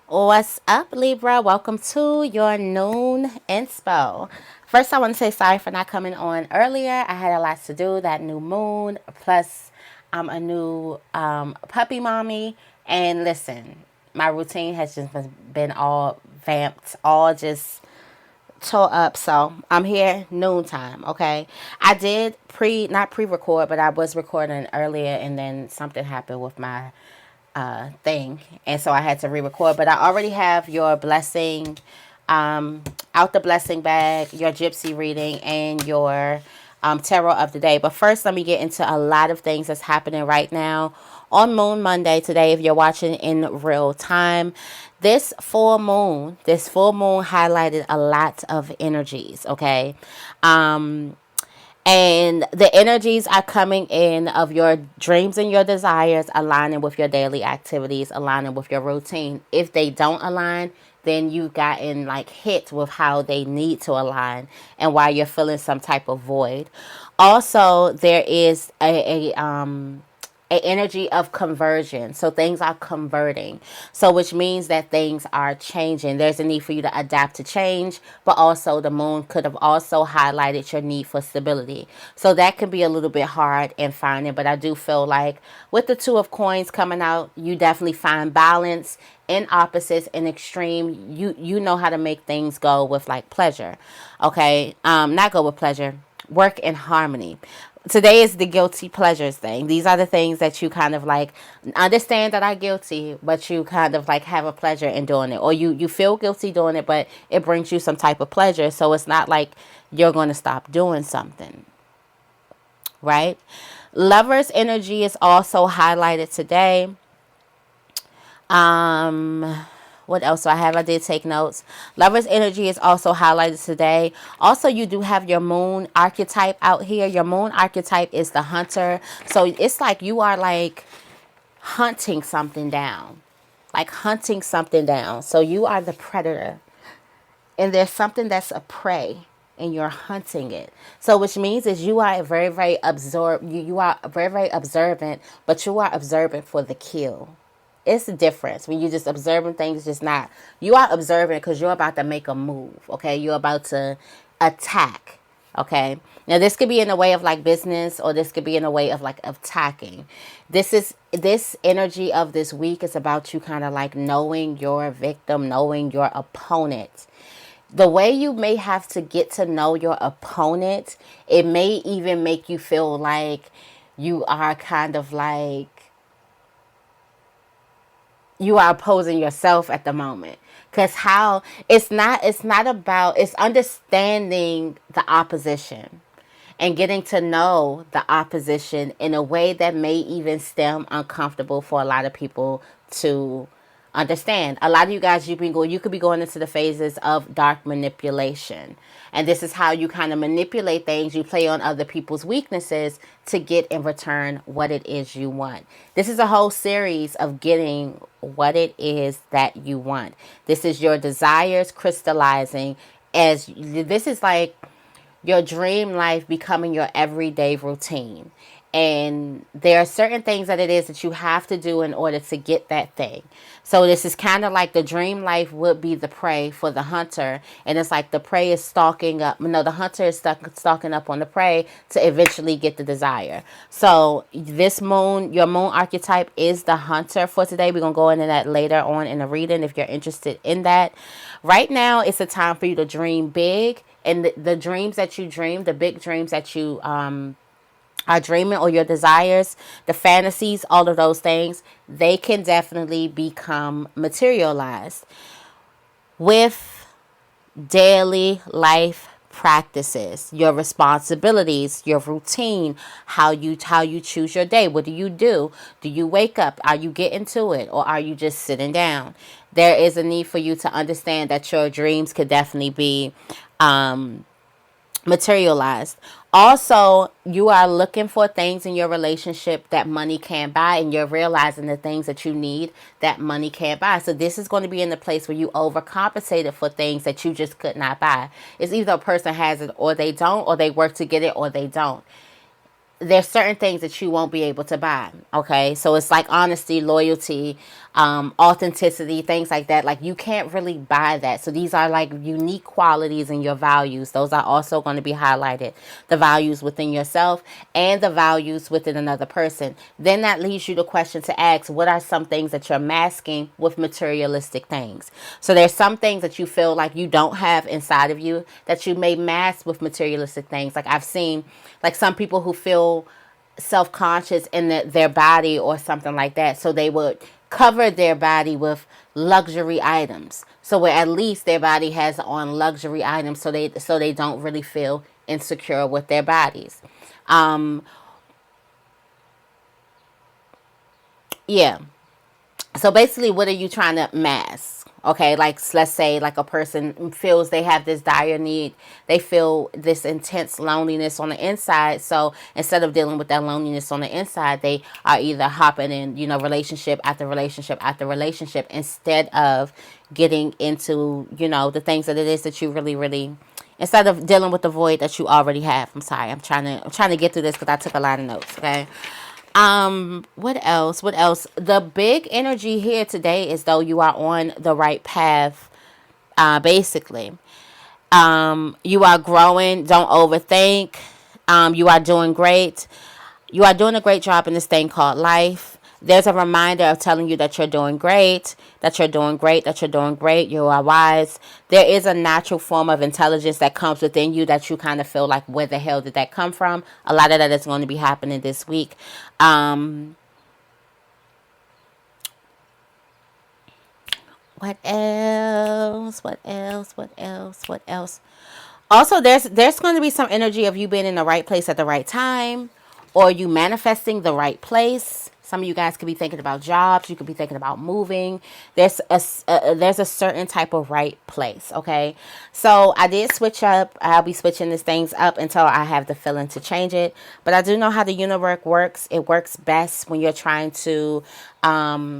What's up, Libra? Welcome to your noon inspo. First, I want to say sorry for not coming on earlier. I had a lot to do, that new moon, plus I'm a new puppy mommy. And listen, my routine has just been all vamped, all just tore up. So I'm here noontime, okay? I did not pre-record, but I was recording earlier, and then something happened with my thing, and so I had to re-record. But I already have your blessing, out the blessing bag, your gypsy reading, and your tarot of the day. But first, let me get into a lot of things that's happening right now on Moon Monday today. If you're watching in real time, this full moon highlighted a lot of energies. Okay, and the energies are coming in of your dreams and your desires aligning with your daily activities, aligning with your routine. If they don't align, then you've gotten like hit with how they need to align and why you're feeling some type of void. Also, there is a energy of conversion. So things are converting. So which means that things are changing. There's a need for you to adapt to change, but also the moon could have also highlighted your need for stability. So that can be a little bit hard in finding, but I do feel like with the two of coins coming out, you definitely find balance in opposites in extreme. You know how to make things go with like pleasure. Okay? Not go with pleasure. Work in harmony. Today is the guilty pleasures thing. These are the things that you kind of like understand that are guilty, but you kind of like have a pleasure in doing it, or you feel guilty doing it, but it brings you some type of pleasure. So it's not like you're going to stop doing something, right? Lover's energy is also highlighted today. What else do I have? I did take notes. Lover's energy is also highlighted today. Also, you do have your moon archetype out here. Your moon archetype is the hunter. So it's like you are like hunting something down. Like hunting something down. So you are the predator. And there's something that's a prey, and you're hunting it. So which means is you are very, very you are very, very observant, but you are observant for the kill. It's the difference when you just observing things, just not. You are observing because you're about to make a move, okay? You're about to attack, okay? Now, this could be in a way of like business, or this could be in a way of like attacking. This energy of this week is about you kind of like knowing your victim, knowing your opponent. The way you may have to get to know your opponent, it may even make you feel like you are kind of like you are opposing yourself at the moment, because how it's not about, it's understanding the opposition and getting to know the opposition in a way that may even stem uncomfortable for a lot of people to understand. A lot of you guys, you could be going into the phases of dark manipulation, and this is how you kind of manipulate things. You play on other people's weaknesses to get in return what it is you want. This is a whole series of getting what it is that you want. This is your desires crystallizing, as this is like your dream life becoming your everyday routine. And there are certain things that it is that you have to do in order to get that thing. So this is kind of like the dream life would be the prey for the hunter. And it's like the prey is stalking up. No, the hunter is stalking up on the prey to eventually get the desire. So this moon, your moon archetype is the hunter for today. We're going to go into that later on in the reading if you're interested in that. Right now, it's a time for you to dream big. And the dreams that you dream, the big dreams that you are dreaming, or your desires, the fantasies, all of those things, they can definitely become materialized with daily life practices, your responsibilities, your routine, how you choose your day. What do you do? Do you wake up? Are you getting to it, or are you just sitting down? There is a need for you to understand that your dreams could definitely be materialized. Also, you are looking for things in your relationship that money can't buy, and you're realizing the things that you need that money can't buy. So this is going to be in the place where you overcompensated for things that you just could not buy. It's either a person has it or they don't, or they work to get it or they don't. There's certain things that you won't be able to buy. Okay, so it's like honesty, loyalty, authenticity, things like that. Like, you can't really buy that. So these are like unique qualities in your values. Those are also going to be highlighted. The values within yourself and the values within another person. Then that leaves you the question to ask, what are some things that you're masking with materialistic things? So there's some things that you feel like you don't have inside of you that you may mask with materialistic things. Like, I've seen like some people who feel self-conscious in their body or something like that, so they would cover their body with luxury items, so where at least their body has on luxury items, so they don't really feel insecure with their bodies. um yeah. So basically, what are you trying to mask? Okay, like, let's say like a person feels they have this dire need, they feel this intense loneliness on the inside. So instead of dealing with that loneliness on the inside, they are either hopping in, relationship after relationship after relationship, instead of getting into, the things that it is that you really, really, instead of dealing with the void that you already have. I'm sorry, I'm trying to get through this because I took a lot of notes. Okay. What else? What else? The big energy here today is though you are on the right path, basically. You are growing. Don't overthink. You are doing great. You are doing a great job in this thing called life. There's a reminder of telling you that you're doing great, that you're doing great, that you're doing great. You are wise. There is a natural form of intelligence that comes within you that you kind of feel like, where the hell did that come from? A lot of that is going to be happening this week. What else? What else? What else? What else? Also, there's going to be some energy of you being in the right place at the right time, or you manifesting the right place. Some of you guys could be thinking about jobs. You could be thinking about moving. There's a certain type of right place. Okay, so I did switch up. I'll be switching these things up until I have the feeling to change it. But I do know how the universe works. It works best when you're trying to uh,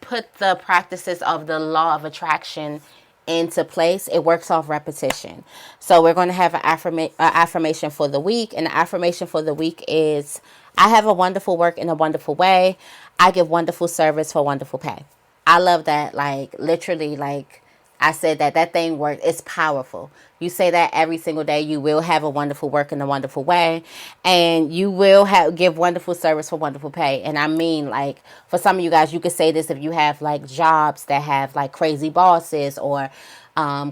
put the practices of the law of attraction into place. It works off repetition. So we're going to have an affirmation for the week. And the affirmation for the week is, I have a wonderful work in a wonderful way. I give wonderful service for wonderful pay. I love that. Like, literally, like I said, that thing works. It's powerful. You say that every single day. You will have a wonderful work in a wonderful way, and you will give wonderful service for wonderful pay. And I mean, like, for some of you guys, you could say this if you have like jobs that have like crazy bosses, or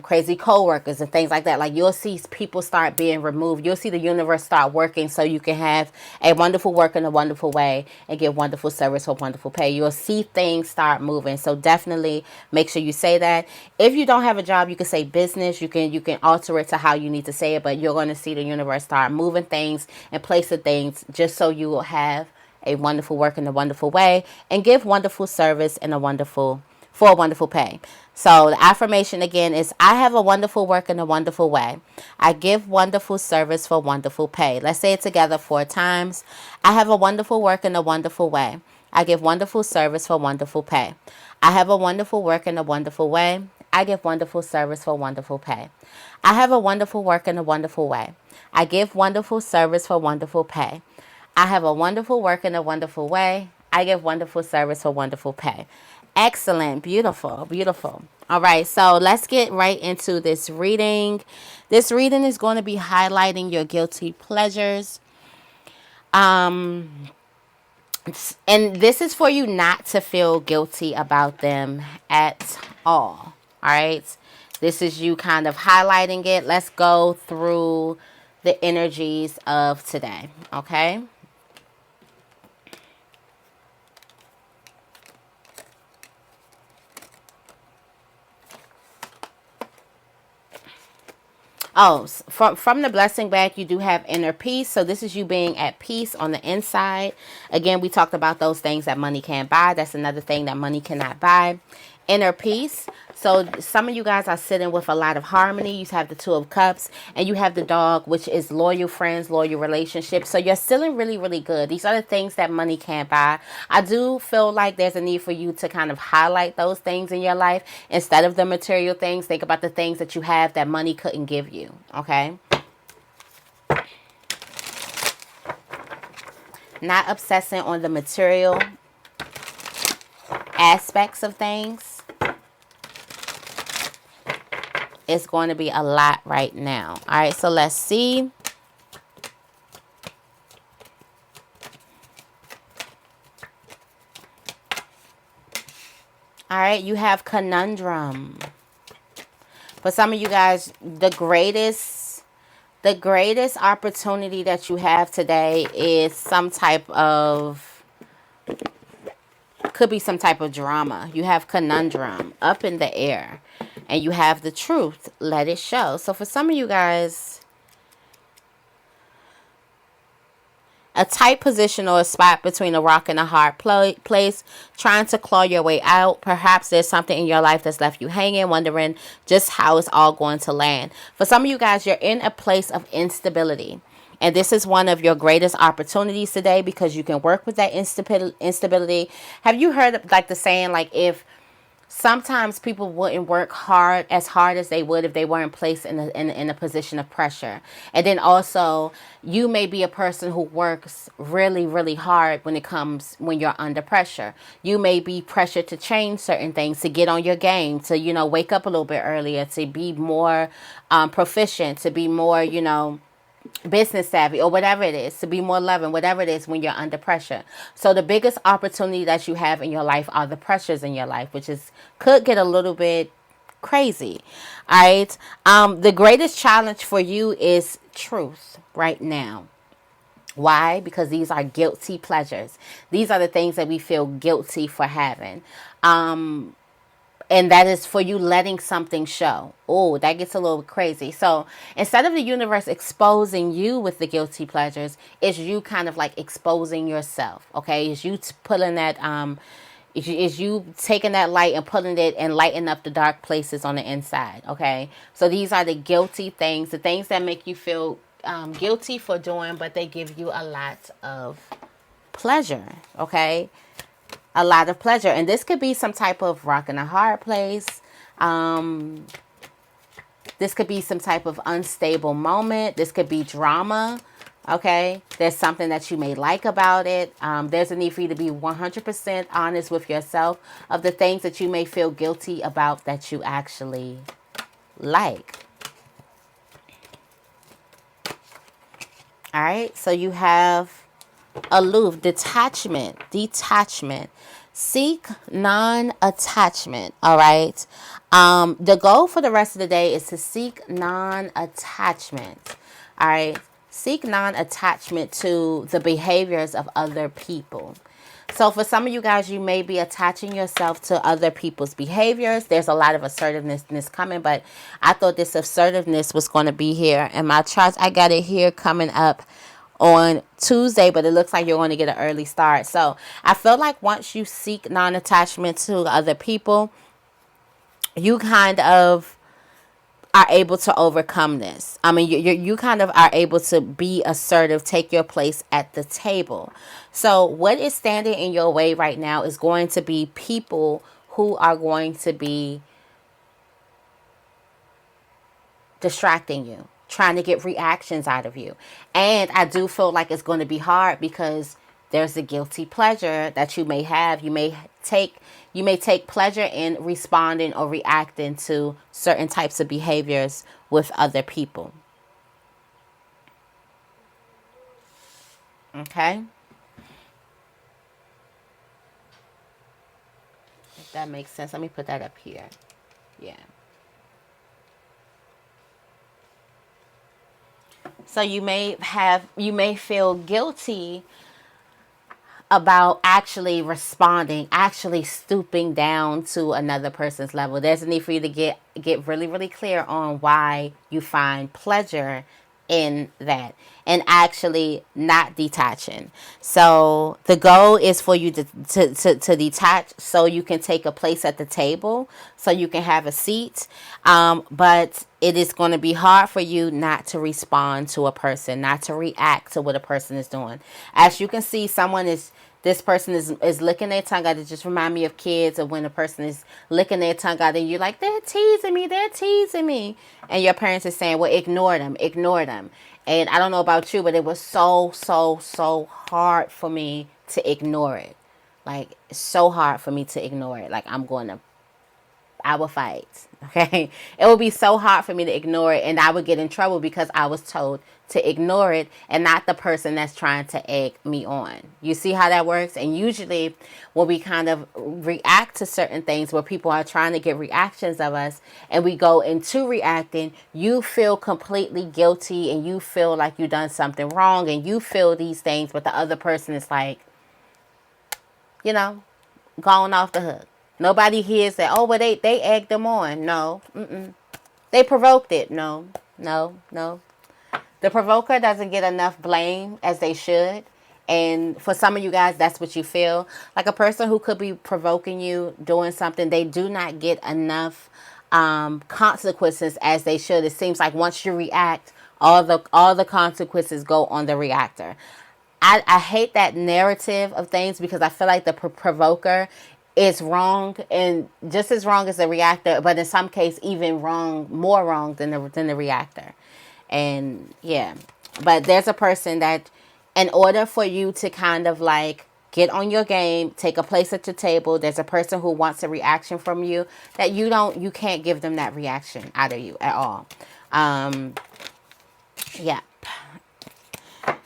crazy coworkers and things like that. Like, you'll see people start being removed. You'll see the universe start working so you can have a wonderful work in a wonderful way and give wonderful service for wonderful pay. You'll see things start moving. So definitely make sure you say that. If you don't have a job, you can say business. You can alter it to how you need to say it, but you're going to see the universe start moving things and placing things just so you will have a wonderful work in a wonderful way and give wonderful service in a wonderful for a wonderful pay. So the affirmation again is, I have a wonderful work in a wonderful way. I give wonderful service for wonderful pay. Let's say it together 4 times. I have a wonderful work in a wonderful way. I give wonderful service for wonderful pay. I have a wonderful work in a wonderful way. I give wonderful service for wonderful pay. I have a wonderful work in a wonderful way. I give wonderful service for wonderful pay. I have a wonderful work in a wonderful way. I give wonderful service for wonderful pay. Excellent. Beautiful. Beautiful. All right. So let's get right into this reading. This reading is going to be highlighting your guilty pleasures. And this is for you not to feel guilty about them at all. All right. This is you kind of highlighting it. Let's go through the energies of today. Okay. Oh, from the blessing bag, you do have inner peace. So this is you being at peace on the inside. Again, we talked about those things that money can't buy. That's another thing that money cannot buy. Inner peace. So some of you guys are sitting with a lot of harmony. You have the 2 of Cups and you have the dog, which is loyal friends, loyal relationships. So you're feeling really, really good. These are the things that money can't buy. I do feel like there's a need for you to kind of highlight those things in your life instead of the material things. Think about the things that you have that money couldn't give you. Okay. Not obsessing on the material. aspects of things, it's going to be a lot right now. All right, so let's see. All right, you have conundrum. For some of you guys, the greatest opportunity that you have today is some type of, could be some type of drama. You have conundrum up in the air, and you have the truth. Let it show. So for some of you guys, a tight position or a spot between a rock and a hard place, trying to claw your way out. Perhaps there's something in your life that's left you hanging, wondering just how it's all going to land. For some of you guys, you're in a place of instability. And this is one of your greatest opportunities today because you can work with that instability. Have you heard like the saying, like, if sometimes people wouldn't work as hard as they would if they weren't placed in a position of pressure. And then also, you may be a person who works really, really hard when you're under pressure. You may be pressured to change certain things, to get on your game, to, wake up a little bit earlier, to be more proficient, to be more, business savvy, or whatever it is, to be more loving, whatever it is, when you're under pressure. So the biggest opportunity that you have in your life are the pressures in your life, which could get a little bit crazy. All right. The greatest challenge for you is truth right now. Why? Because these are guilty pleasures. These are the things that we feel guilty for having. And that is for you letting something show. Oh, that gets a little crazy. So instead of the universe exposing you with the guilty pleasures, it's you kind of like exposing yourself. Okay, it's you pulling that is you taking that light and putting it and lighting up the dark places on the inside. Okay, so these are the guilty things, the things that make you feel guilty for doing, but they give you a lot of pleasure. Okay. A lot of pleasure. And this could be some type of rock and a hard place. This could be some type of unstable moment. This could be drama. Okay. There's something that you may like about it. There's a need for you to be 100% honest with yourself of the things that you may feel guilty about that you actually like. All right. So you have aloof, detachment. Seek non-attachment. All right. The goal for the rest of the day is to seek non-attachment. All right. Seek non-attachment to the behaviors of other people. So for some of you guys, you may be attaching yourself to other people's behaviors. There's a lot of assertiveness coming, but I thought this assertiveness was going to be here. And my charts, I got it here coming up on Tuesday, but it looks like you're going to get an early start. So I feel like once you seek non-attachment to other people, you kind of are able to overcome this. I mean, you kind of are able to be assertive, take your place at the table. So what is standing in your way right now is going to be people who are going to be distracting you, trying to get reactions out of you. And I do feel like it's going to be hard because there's a guilty pleasure that you may have. You may take pleasure in responding or reacting to certain types of behaviors with other people. Okay? If that makes sense. Let me put that up here. Yeah. So you may feel guilty about actually responding, actually stooping down to another person's level. There's a need for you to get really, really clear on why you find pleasure in that and actually not detaching. So the goal is for you to detach so you can take a place at the table, so you can have a seat. But it is going to be hard for you not to respond to a person, not to react to what a person is doing. As you can see, this person is licking their tongue out. It just reminds me of kids, of when a person is licking their tongue out and you're like, they're teasing me. And your parents are saying, well, ignore them. And I don't know about you, but it was so hard for me to ignore it. Like, it's so hard for me to ignore it. Like, I would fight. Okay. It would be so hard for me to ignore it, and I would get in trouble because I was told to ignore it and not the person that's trying to egg me on. You see how that works? And usually when we kind of react to certain things where people are trying to get reactions of us and we go into reacting, you feel completely guilty and you feel like you've done something wrong and you feel these things, but the other person is like, you know, going off the hook. Nobody hears that, oh, well, they egged them on. No. Mm-mm. They provoked it. No. No. No. The provoker doesn't get enough blame as they should. And for some of you guys, that's what you feel. Like a person who could be provoking you, doing something, they do not get enough consequences as they should. It seems like once you react, all the consequences go on the reactor. I hate that narrative of things because I feel like the provoker is wrong and just as wrong as the reactor, but in some case even wrong, more wrong than the reactor. And yeah, but there's a person that in order for you to kind of like get on your game, take a place at your table, there's a person who wants a reaction from you that you can't give them that reaction out of you at all. Yeah.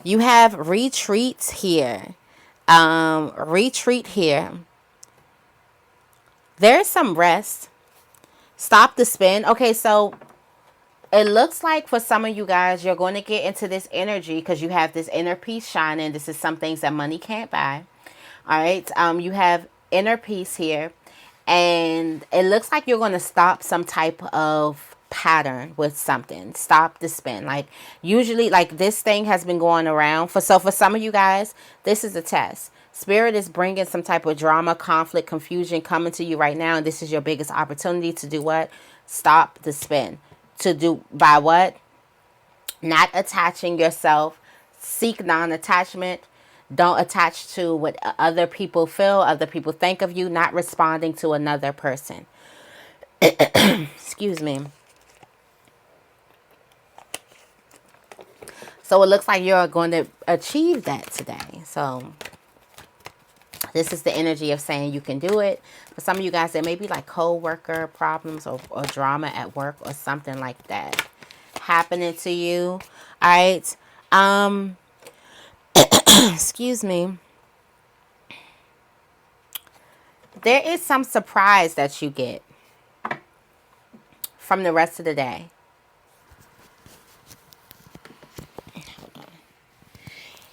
You have retreats here. Retreat here. There's some rest. Stop the spin. Okay, so it looks like for some of you guys, you're going to get into this energy because you have this inner peace shining. This is some things that money can't buy. All right. You have inner peace here. And it looks like you're going to stop some type of pattern with something. Stop the spin. Like usually like this thing has been going around for some of you guys, this is a test. Spirit is bringing some type of drama, conflict, confusion coming to you right now. And this is your biggest opportunity to do what? Stop the spin. To do by what? Not attaching yourself. Seek non-attachment. Don't attach to what other people feel, other people think of you, not responding to another person. Excuse me. So it looks like you're going to achieve that today. So this is the energy of saying you can do it. For some of you guys, there may be like co-worker problems or drama at work or something like that happening to you. All right. Excuse me. There is some surprise that you get from the rest of the day.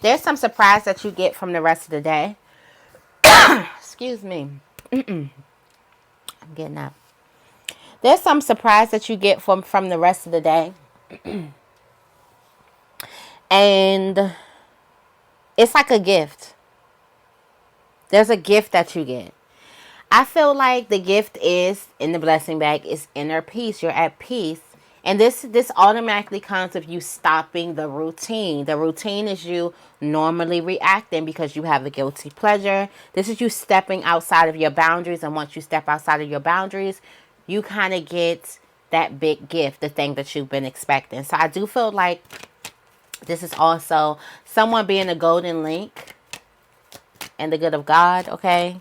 There's some surprise that you get from the rest of the day. Excuse me. I'm getting up. There's some surprise that you get from the rest of the day. And it's like a gift. There's a gift that you get. I feel like the gift is, in the blessing bag, is inner peace. You're at peace. And this automatically comes with you stopping the routine. The routine is you normally reacting because you have a guilty pleasure. This is you stepping outside of your boundaries. And once you step outside of your boundaries, you kind of get that big gift, the thing that you've been expecting. So I do feel like this is also someone being a golden link and the good of God, okay?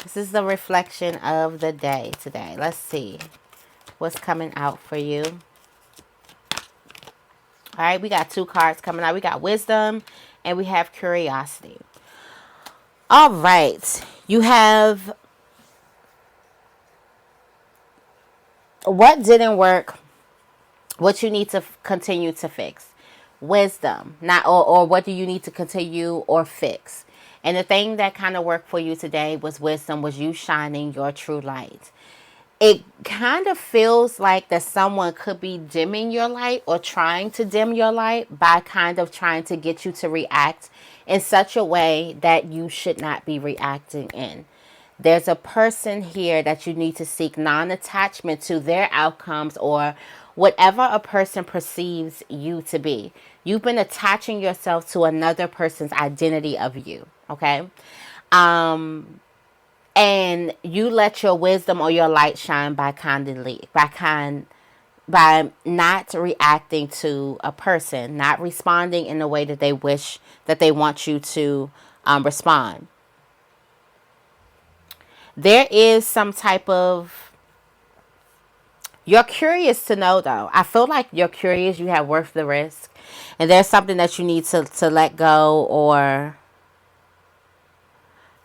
This is the reflection of the day today. Let's see what's coming out for you. All right, we got 2 cards coming out. We got wisdom and we have curiosity. All right, you have what didn't work, what you need to continue to fix. Wisdom, not or what do you need to continue or fix. And the thing that kind of worked for you today was wisdom, was you shining your true light. It kind of feels like that someone could be dimming your light or trying to dim your light by kind of trying to get you to react in such a way that you should not be reacting in. There's a person here that you need to seek non-attachment to their outcomes or whatever a person perceives you to be. You've been attaching yourself to another person's identity of you, okay? And you let your wisdom or your light shine by not reacting to a person, not responding in the way that they wish, that they want you to respond. There is some type of, you're curious to know though. I feel like you're curious, you have worth the risk. And there's something that you need to let go, or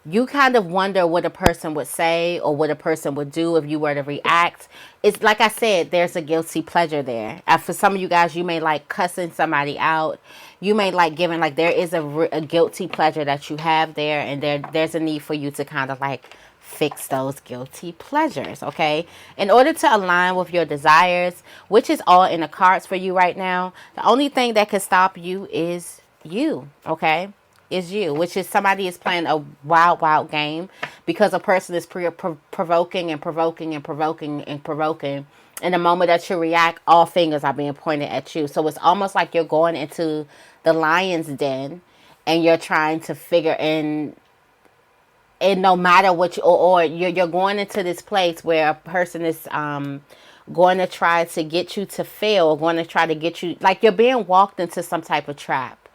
you kind of wonder what a person would say or what a person would do if you were to react. It's like I said, there's a guilty pleasure there. For some of you guys, you may like cussing somebody out. You may like giving, like there is a guilty pleasure that you have there, and there's a need for you to kind of like fix those guilty pleasures, okay? In order to align with your desires, which is all in the cards for you right now, the only thing that can stop you is you, okay? Is you, which is somebody is playing a wild game, because a person is provoking and provoking and provoking and provoking. In the moment that you react, all fingers are being pointed at you. So it's almost like you're going into the lion's den and you're trying to figure in, and no matter what you, or you're going into this place where a person is going to try to get you to fail, or going to try to get you, like you're being walked into some type of trap,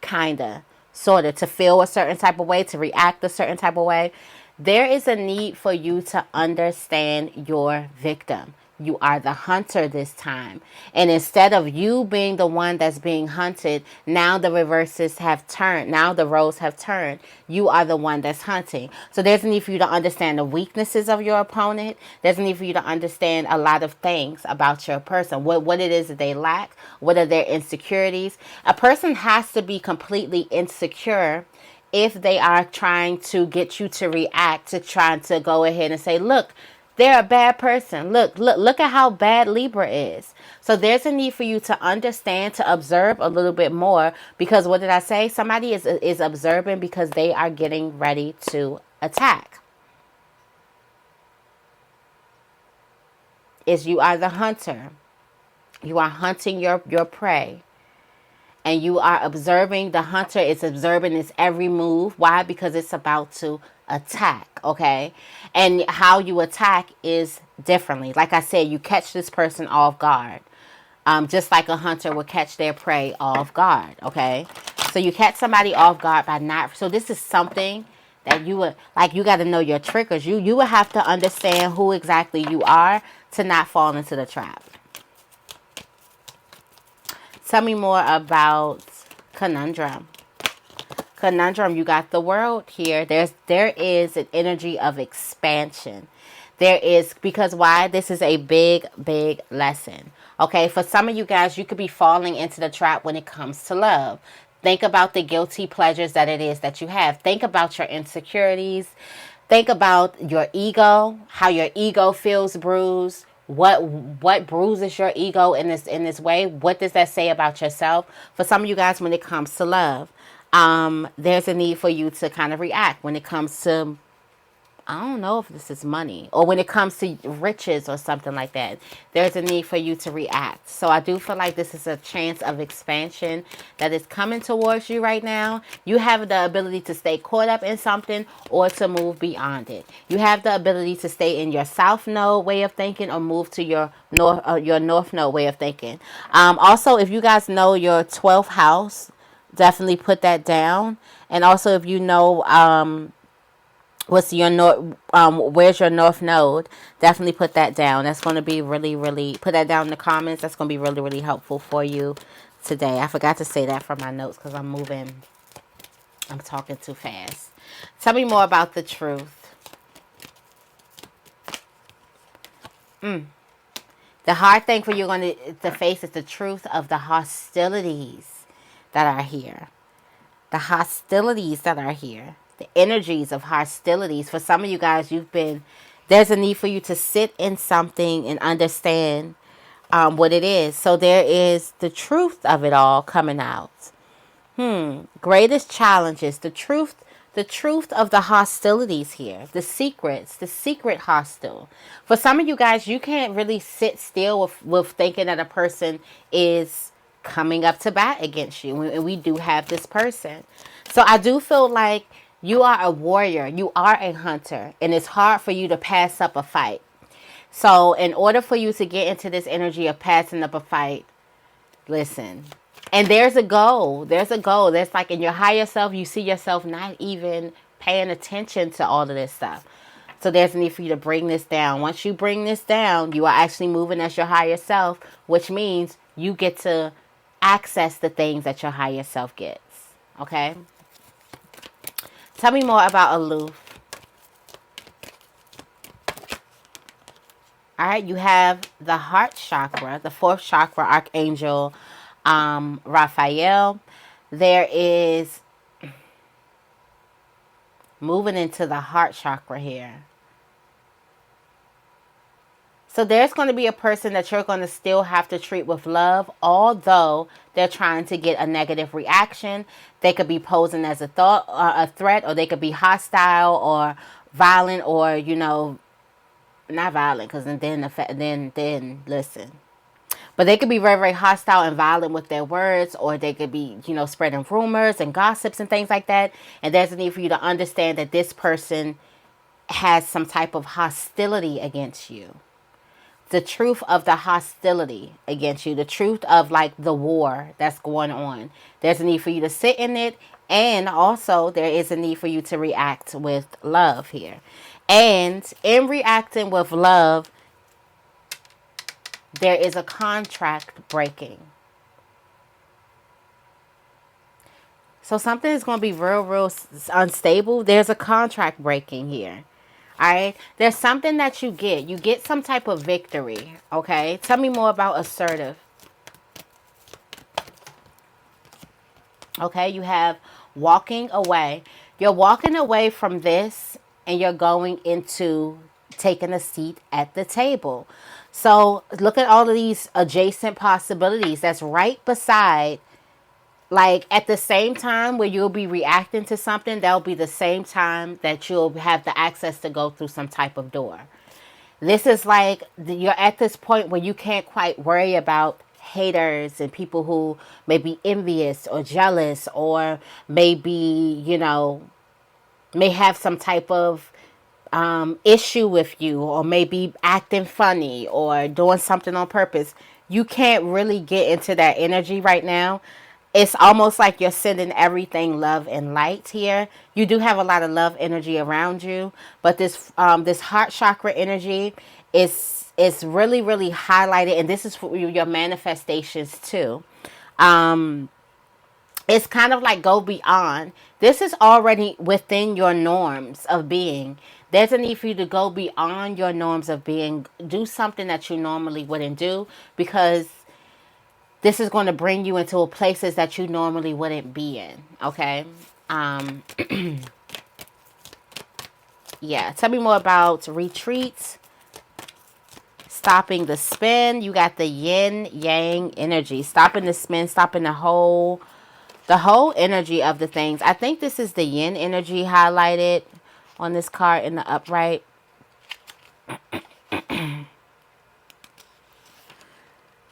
kinda, sort of, to feel a certain type of way, to react a certain type of way. There is a need for you to understand your victim. You are the hunter this time. And instead of you being the one that's being hunted, now the reverses have turned. Now the roles have turned. You are the one that's hunting. So there's a need for you to understand the weaknesses of your opponent. There's a need for you to understand a lot of things about your person. What it is that they lack. What are their insecurities. A person has to be completely insecure if they are trying to get you to react, to trying to go ahead and say, look, they're a bad person. Look at how bad Libra is. So there's a need for you to understand, to observe a little bit more, because what did I say? Somebody is observing because they are getting ready to attack. You are the hunter. You are hunting your prey. And you are observing, the hunter is observing its every move. Why? Because it's about to attack, okay? And how you attack is differently. Like I said, you catch this person off guard. Just like a hunter would catch their prey off guard, okay? So you catch somebody off guard by not... So this is something that you would... Like, you got to know your triggers. You would have to understand who exactly you are to not fall into the trap. Tell me more about conundrum. Conundrum, you got the world here. There is an energy of expansion. There is, because why? This is a big lesson. Okay, for some of you guys, you could be falling into the trap when it comes to love. Think about the guilty pleasures that it is that you have. Think about your insecurities. Think about your ego, how your ego feels bruised. What bruises your ego in this way? What does that say about yourself? For some of you guys, when it comes to love, there's a need for you to kind of react when it comes to, I don't know if this is money, or when it comes to riches or something like that. There's a need for you to react. So I do feel like this is a chance of expansion that is coming towards you right now. You have the ability to stay caught up in something or to move beyond it. You have the ability to stay in your south node way of thinking or move to your north node way of thinking. Also, if you guys know your 12th house, definitely put that down. And also, if you know what's your north, where's your north node, definitely put that down. That's going to be really, put that down in the comments. That's going to be really helpful for you today. I forgot to say that from my notes because I'm talking too fast. Tell me more about the truth. The hard thing for you going to face is the truth of the hostilities that are here. The hostilities that are here. The energies of hostilities. For some of you guys, there's a need for you to sit in something and understand what it is. So there is the truth of it all coming out. Greatest challenges, the truth of the hostilities here, the secret hostile. For some of you guys, you can't really sit still with thinking that a person is coming up to bat against you. And we do have this person. So I do feel like you are a warrior. You are a hunter. And it's hard for you to pass up a fight. So in order for you to get into this energy of passing up a fight, listen, And there's a goal. There's a goal. That's like in your higher self, you see yourself not even paying attention to all of this stuff. So there's a need for you to bring this down. Once you bring this down, you are actually moving as your higher self, which means you get to access the things that your higher self gets. Okay? Tell me more about aloof. All right, you have the heart chakra, the fourth chakra, Archangel Raphael. There is moving into the heart chakra here. So there's going to be a person that you're going to still have to treat with love, although they're trying to get a negative reaction. They could be posing as a threat, or they could be hostile or violent, or, you know, not violent, because then listen. But they could be very, very hostile and violent with their words, or they could be, you know, spreading rumors and gossips and things like that. And there's a need for you to understand that this person has some type of hostility against you. The truth of the hostility against you, the truth of like the war that's going on. There's a need for you to sit in it, and also there is a need for you to react with love here. And in reacting with love, there is a contract breaking. So something is going to be real, real unstable. There's a contract breaking here. All right. There's something that you get. You get some type of victory. Okay. Tell me more about assertive. Okay. You have walking away. You're walking away from this, and you're going into taking a seat at the table. So look at all of these adjacent possibilities that's right beside, like at the same time where you'll be reacting to something, that'll be the same time that you'll have the access to go through some type of door. This is like you're at this point where you can't quite worry about haters and people who may be envious or jealous, or maybe, you know, may have some type of issue with you, or maybe acting funny or doing something on purpose. You can't really get into that energy right now. It's almost like you're sending everything love and light here. You do have a lot of love energy around you, but this heart chakra energy is really, really highlighted, and this is for your manifestations too. It's kind of like go beyond. This is already within your norms of being. There's a need for you to go beyond your norms of being. Do something that you normally wouldn't do, because this is going to bring you into places that you normally wouldn't be in. Okay. Yeah. Tell me more about retreats. Stopping the spin. You got the yin yang energy. Stopping the spin. Stopping the whole energy of the things. I think this is the yin energy highlighted on this card in the upright.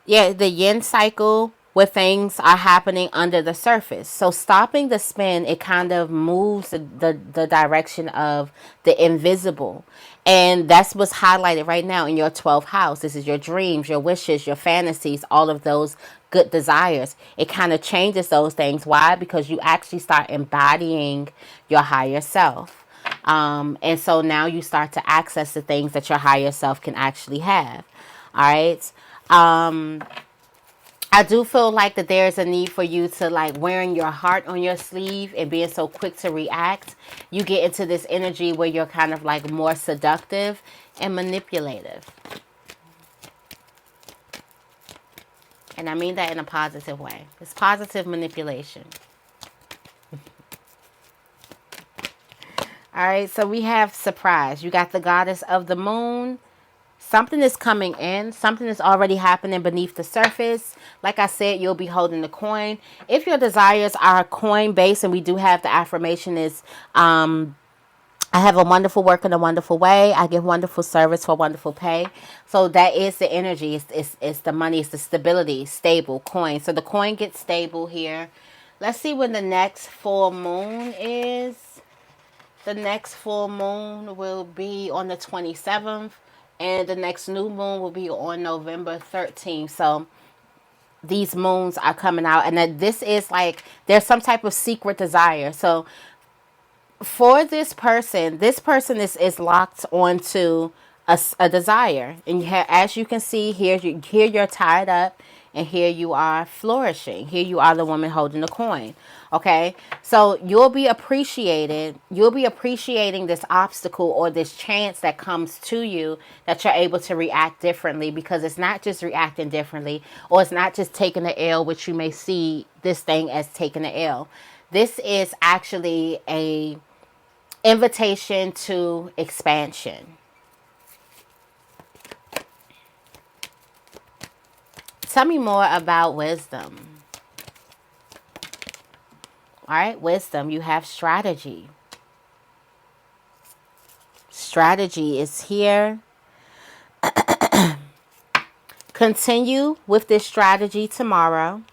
Yeah, the yin cycle where things are happening under the surface. So stopping the spin, it kind of moves the direction of the invisible. And that's what's highlighted right now in your 12th house. This is your dreams, your wishes, your fantasies, all of those good desires. It kind of changes those things. Why? Because you actually start embodying your higher self. And so now you start to access the things that your higher self can actually have. All right. I do feel like that there's a need for you to, like, wearing your heart on your sleeve and being so quick to react. You get into this energy where you're kind of like more seductive and manipulative. And I mean that in a positive way. It's positive manipulation. All right, so we have surprise. You got the goddess of the moon. Something is coming in. Something is already happening beneath the surface. Like I said, you'll be holding the coin. If your desires are coin-based, and we do have the affirmation is, I have a wonderful work in a wonderful way. I give wonderful service for wonderful pay. So that is the energy. It's the money. It's the stability. Stable coin. So the coin gets stable here. Let's see when the next full moon is. The next full moon will be on the 27th. And the next new moon will be on November 13th. So these moons are coming out, and that this is like there's some type of secret desire. So for this person is locked onto a desire, and as you can see here, here you're tied up, and here you are flourishing. Here you are the woman holding the coin. Okay, so you'll be appreciating this obstacle or this chance that comes to you, that you're able to react differently, because it's not just reacting differently, or it's not just taking the L, which you may see this thing as taking the L. This is actually a invitation to expansion. Tell me more about wisdom. All right, wisdom, you have strategy. Strategy is here. Continue with this strategy tomorrow.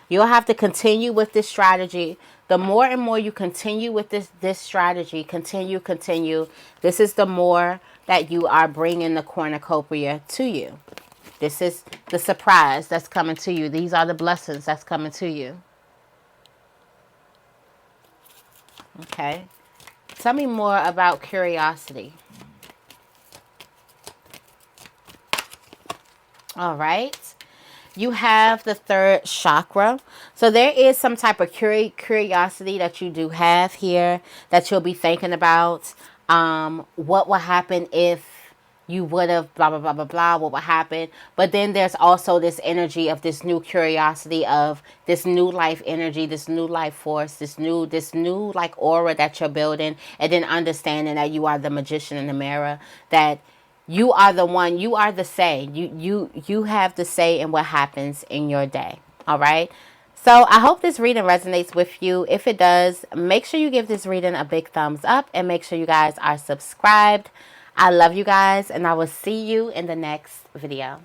You'll have to continue with this strategy. The more and more you continue with this strategy, continue, this is the more that you are bringing the cornucopia to you. This is the surprise that's coming to you. These are the blessings that's coming to you. Okay. Tell me more about curiosity. All right. You have the third chakra. So there is some type of curiosity that you do have here that you'll be thinking about. What will happen if you would have blah, blah, blah, blah, blah. What will happen? But then there's also this energy of this new curiosity, of this new life energy, this new life force, this new like aura that you're building. And then understanding that you are the magician in the mirror, that you are the one, you are the say. You have the say in what happens in your day. All right. So I hope this reading resonates with you. If it does, make sure you give this reading a big thumbs up, and make sure you guys are subscribed. I love you guys, and I will see you in the next video.